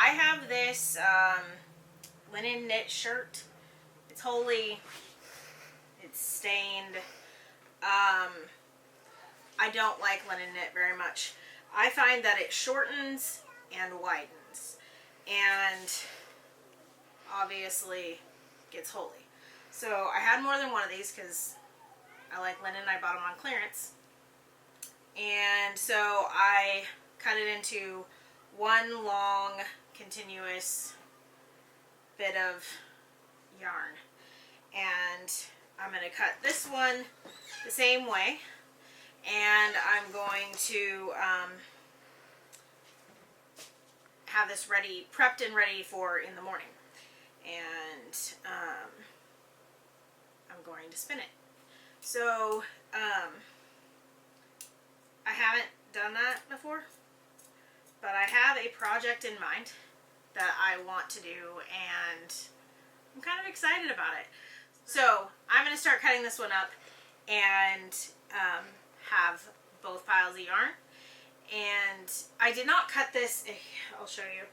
I have this linen knit shirt. It's holey. It's stained. I don't like linen knit very much. I find that it shortens and widens, and obviously gets holey. So I had more than one of these because I like linen. I bought them on clearance, and so I cut it into one long continuous bit of yarn, and I'm going to cut this one the same way, and I'm going to have this ready, prepped and ready for in the morning, and I'm going to spin it. So I haven't done that before, but I have a project in mind that I want to do, and I'm kind of excited about it. So I'm going to start cutting this one up and have both piles of yarn. And I did not cut this. I'll show you.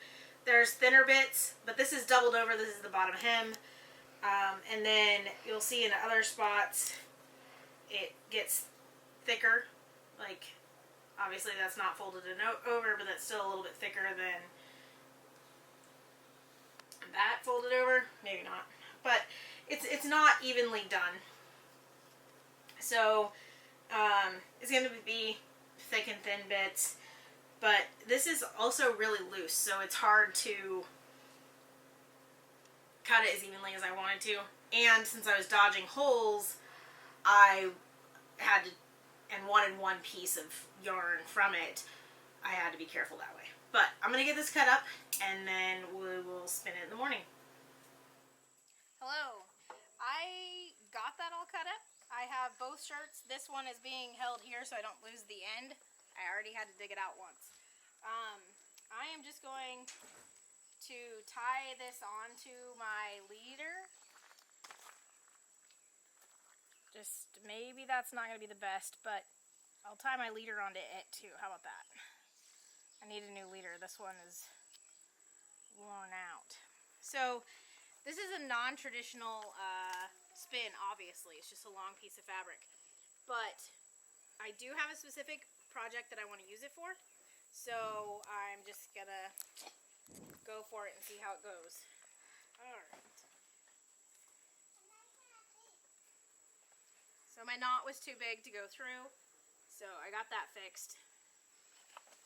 There's thinner bits, but this is doubled over. This is the bottom hem. And then you'll see in other spots it gets thicker. Like, obviously that's not folded over, but that's still a little bit thicker than that folded over. Maybe not. But it's not evenly done. So it's going to be thick and thin bits, but this is also really loose, so it's hard to cut it as evenly as I wanted to. And since I was dodging holes, I had to, and wanted one piece of yarn from it, I had to be careful that way. But I'm going to get this cut up, and then we will spin it in the morning. Hello. I got that all cut up. I have both shirts. This one is being held here so I don't lose the end. I already had to dig it out once. I am just going to tie this onto my leader. Just maybe that's not going to be the best, but I'll tie my leader onto it too. How about that? I need a new leader. This one is worn out. So this is a non-traditional spin, obviously. It's just a long piece of fabric. But I do have a specific project that I want to use it for. So I'm just going to go for it and see how it goes. Alright. So my knot was too big to go through. So I got that fixed.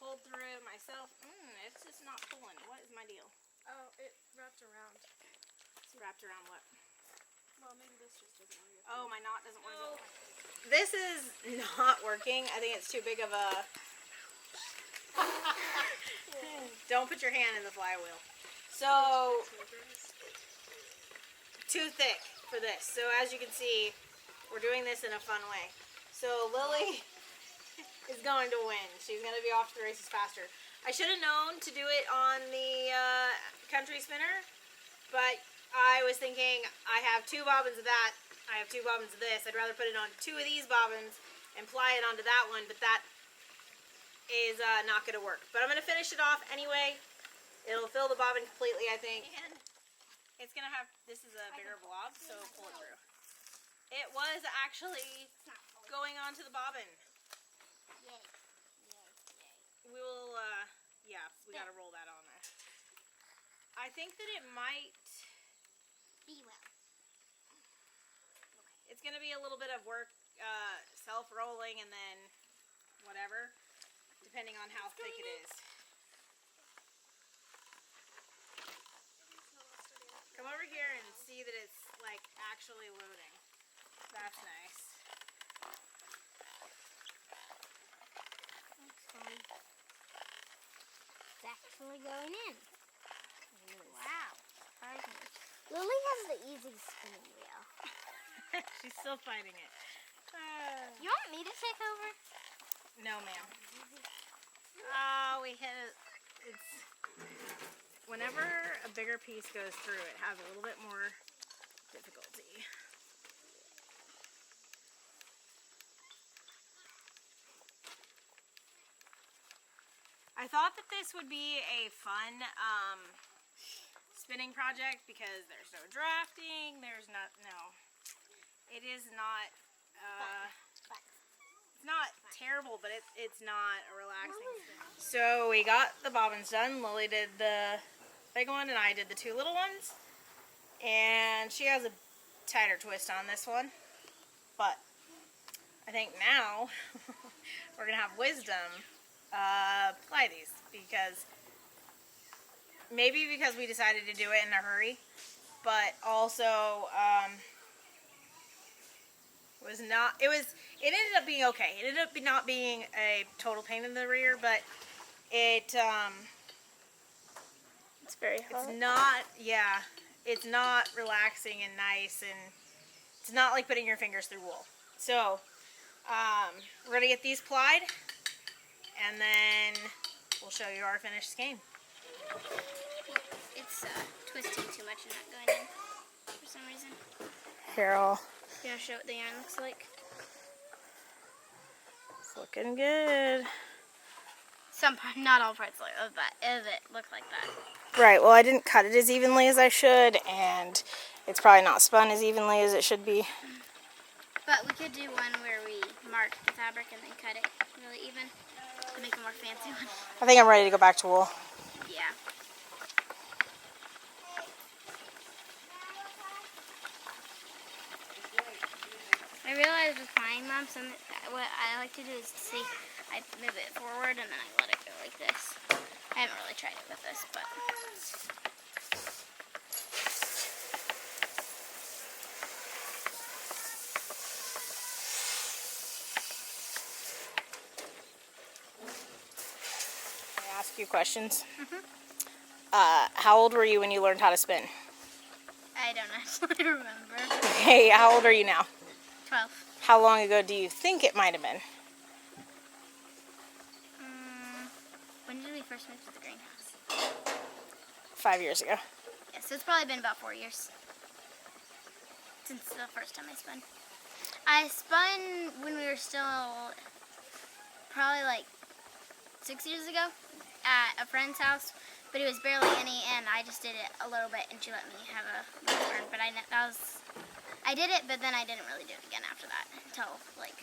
Pulled through it myself. It's just not pulling. What is my deal? Oh, it wrapped around. It's wrapped around what? Well, maybe this just doesn't want to go. Oh, my knot doesn't want to go. This is not working. I think it's too big of a... Don't put your hand in the flywheel. So, too thick for this. So as you can see, we're doing this in a fun way. So Lily is going to win. She's going to be off to the races faster. I should have known to do it on the country spinner, but I was thinking I have 2 bobbins of that, I have 2 bobbins of this. I'd rather put it on 2 of these bobbins and ply it onto that one, but that is not going to work. But I'm going to finish it off anyway. It'll fill the bobbin completely, I think. And it's going to have, this is a bigger blob, so pull it through. It was actually going onto the bobbin. Yay. Yay. We will, yeah, we got to roll that on there. I think that it might be well. It's going to be a little bit of work, self-rolling and then whatever, depending on how thick it is. Come over here and see that it's like actually loading. That's nice. It's actually going in. Wow. Lily has the easiest spinning wheel. She's still fighting it. You want me to take over? No, ma'am. Oh, we hit it. It's whenever a bigger piece goes through, it has a little bit more difficulty. I thought that this would be a fun spinning project because there's no drafting, it is not it's not terrible, but it's not a relaxing spin. So we got the bobbins done. Lily did the big one and I did the two little ones, and she has a tighter twist on this one, but I think now we're gonna have Wisdom apply these, because maybe because we decided to do it in a hurry, but also it ended up being okay. It ended up not being a total pain in the rear, but it's very hot. It's not relaxing and nice, and it's not like putting your fingers through wool. So we're gonna get these plied, and then we'll show you our finished skein. It's twisting too much and not going in for some reason. Here, I'll... You want to show what the yarn looks like? It's looking good. Some part, not all parts of it look like that. Right, well, I didn't cut it as evenly as I should, and it's probably not spun as evenly as it should be. But we could do one where we mark the fabric and then cut it really even to make a more fancy one. I think I'm ready to go back to wool. Yeah. I realized with mine, Mom, what I like to do is see, I move it forward and then I let it go like this. I haven't really tried it with this, but... Can I ask you questions? Mm-hmm. How old were you when you learned how to spin? I don't actually remember. Okay, how old are you now? 12. How long ago do you think it might have been? When did we first move to the greenhouse? 5 years ago. Yeah, so it's probably been about 4 years since the first time I spun. I spun when we were still probably like 6 years ago at a friend's house, but it was barely any, and I just did it a little bit, and she let me have a little turn. But I did it, but then I didn't really do it again after that until like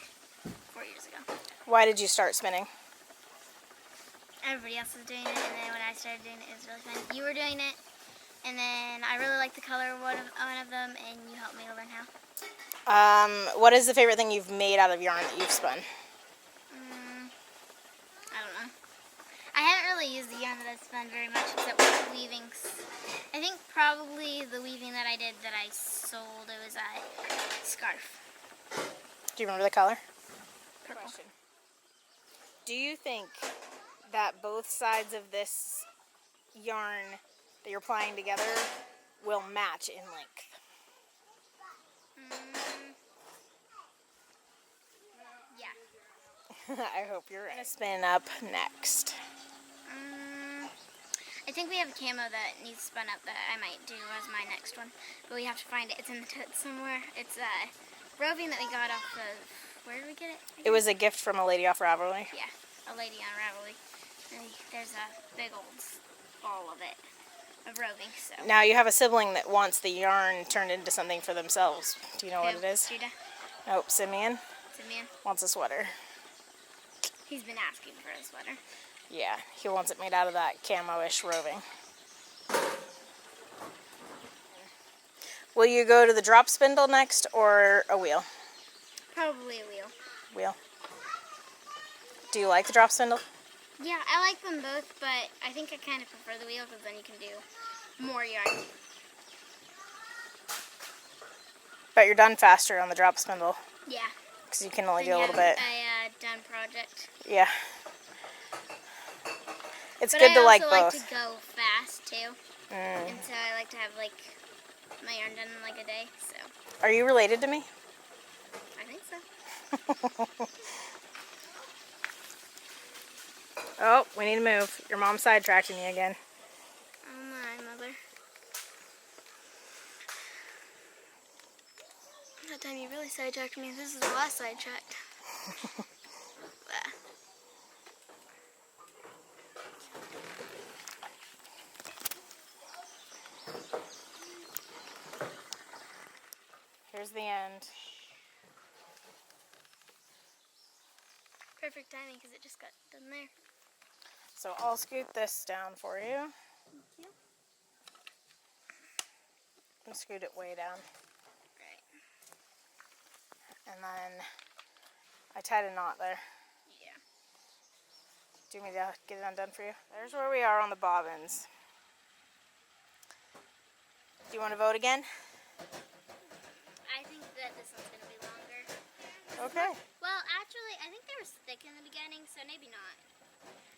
4 years ago. Why did you start spinning? Everybody else was doing it, and then when I started doing it, it was really fun. You were doing it, and then I really liked the color of one of them, and you helped me to learn how. What is the favorite thing you've made out of yarn that you've spun? I don't know. I haven't really used the yarn that I've spun very much, except with weavings. I think probably the weaving that I did that I sold, it was a scarf. Do you remember the color? Purple. Question. Do you think that both sides of this yarn that you're plying together will match in length? Yeah. I hope you're right. Spin up next. I think we have a camo that needs spun up that I might do as my next one, but we have to find it. It's in the totes somewhere. It's a roving that we got off of, where did we get it? It was a gift from a lady off Ravelry. Yeah, a lady on Ravelry. And there's a big old ball of it, of roving. So. Now you have a sibling that wants the yarn turned into something for themselves. Do you know what it is? Judah. Nope, Simeon. Simeon. Wants a sweater. He's been asking for a sweater. Yeah, he wants it made out of that camo-ish roving. Will you go to the drop spindle next or a wheel? Probably a wheel. Wheel. Do you like the drop spindle? Yeah, I like them both, but I think I kind of prefer the wheel because then you can do more yarn. But you're done faster on the drop spindle. Yeah. Because you can only do a Then little you have bit. a done project. Yeah. It's But good to like I both. also like to go fast too. And so I like to have like my yarn done in like a day. So. Are you related to me? I think so. Oh, we need to move. Your mom's sidetracking you again. Oh my, mother. That time you really sidetracked me. This is the last sidetracked. there's the end. Perfect timing because it just got done there. So I'll scoot this down for you. Thank you. And scoot it way down. Right. And then I tied a knot there. Yeah. Do you want me to get it undone for you? There's where we are on the bobbins. Do you want to vote again? I think that this one's going to be longer. Okay. Well, actually, I think they were thick in the beginning, so maybe not.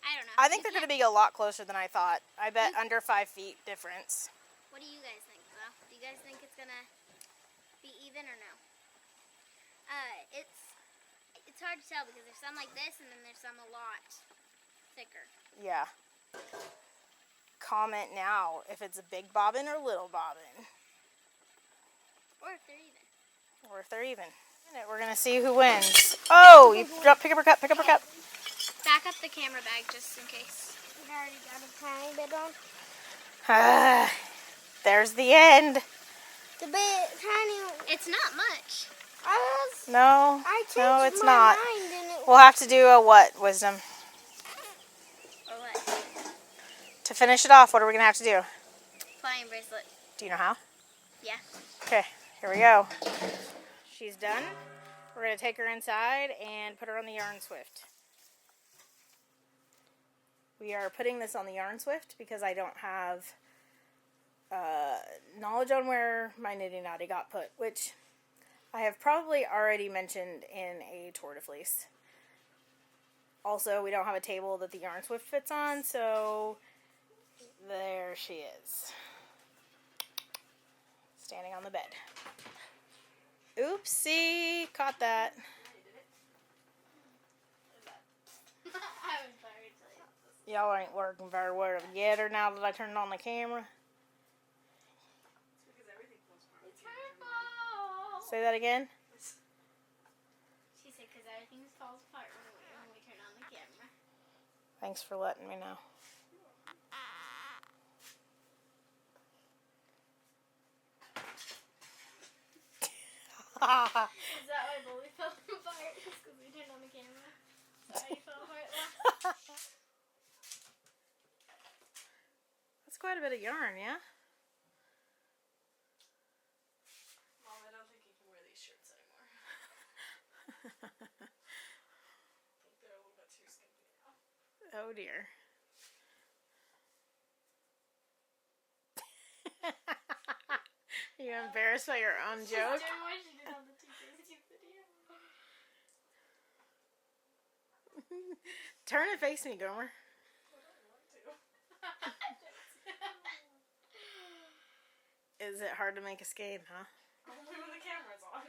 I don't know. I think they're going to be a lot closer than I thought. I bet under 5 feet difference. What do you guys think, though? Do you guys think it's going to be even or no? It's hard to tell because there's some like this and then there's some a lot thicker. Yeah. Comment now if it's a big bobbin or little bobbin. Or if they're even. Or if they're even. We're going to see who wins. Oh, you pick up her cup, pick up her cup. Back up the camera bag just in case. We already got a tiny bit on. There's the end. The bit tiny. It's not much. No, it's not. Mind We'll have to do a what, Wisdom? Or what? To finish it off, what are we going to have to do? Flying bracelet. Do you know how? Yeah. Okay, here we go. She's done. We're going to take her inside and put her on the Yarn Swift. We are putting this on the Yarn Swift because I don't have knowledge on where my Nitty Naughty got put, which I have probably already mentioned in a Tour de Fleece. Also, we don't have a table that the Yarn Swift fits on, so there she is. Standing on the bed. Oopsie, caught that. Y'all ain't working very well together now that I turned on the camera. Say that again. She said because everything falls apart when we turn on the camera. Thanks for letting me know. Is that why Bully fell apart? Just because we turned on the camera? Sorry, you fell apart. That's quite a bit of yarn, yeah? Mom, I don't think you can wear these shirts anymore. I think they're a little bit too skimpy now. Oh dear. You embarrassed by your own joke? Doing what she did on the YouTube video. Turn and face me, Gomer. Is it hard to make a skein, huh? Only when the camera's on.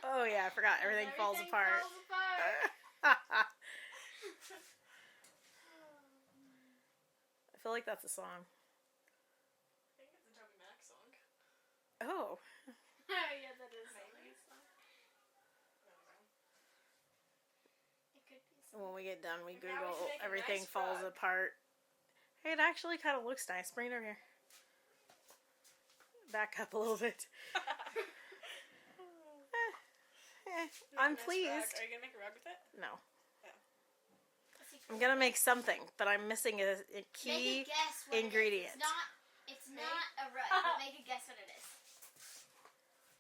Oh yeah, I forgot. Everything falls apart. Falls apart. I feel like that's a song. I think it's a Toby Mac song. Oh. Yeah, that is maybe. It could be. When we get done, we Now we Google can make a everything nice falls rug. apart. Hey, it actually kind of looks nice. Bring it over here. Back up a little bit. I'm Nice pleased. rug. Are you gonna make a rug with it? No. Yeah. I'm gonna make something, but I'm missing a key Make a guess what ingredient. It is. It's not a rug, but make a guess what it is.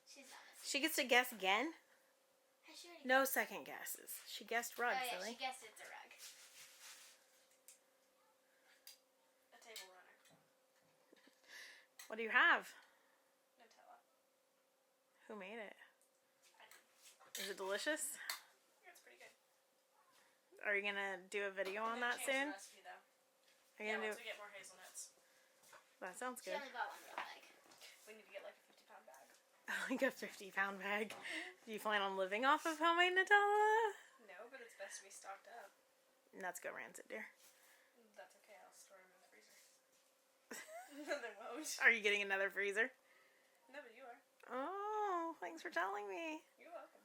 She's not missing. She gets to guess again? Has she already No second guesses. She guessed rug, Oh yeah, silly. she guessed it's a rug. A table runner. What do you have? Nutella. Who made it? I did. Is it delicious? Yeah, it's pretty good. Are you gonna do a video on that I'm gonna change soon? the recipe, though. Are you Yeah, gonna once do? we get more hazelnuts. That sounds She good. only bought one real bag. We need to get like a 50-pound bag. Like a 50-pound bag. Do you plan on living off of homemade Nutella? No, but it's best to be stocked up. Nuts go rancid, dear. That's okay, I'll store them in the freezer. No, they won't. Are you getting another freezer? No, but you are. Oh, thanks for telling me. You're welcome.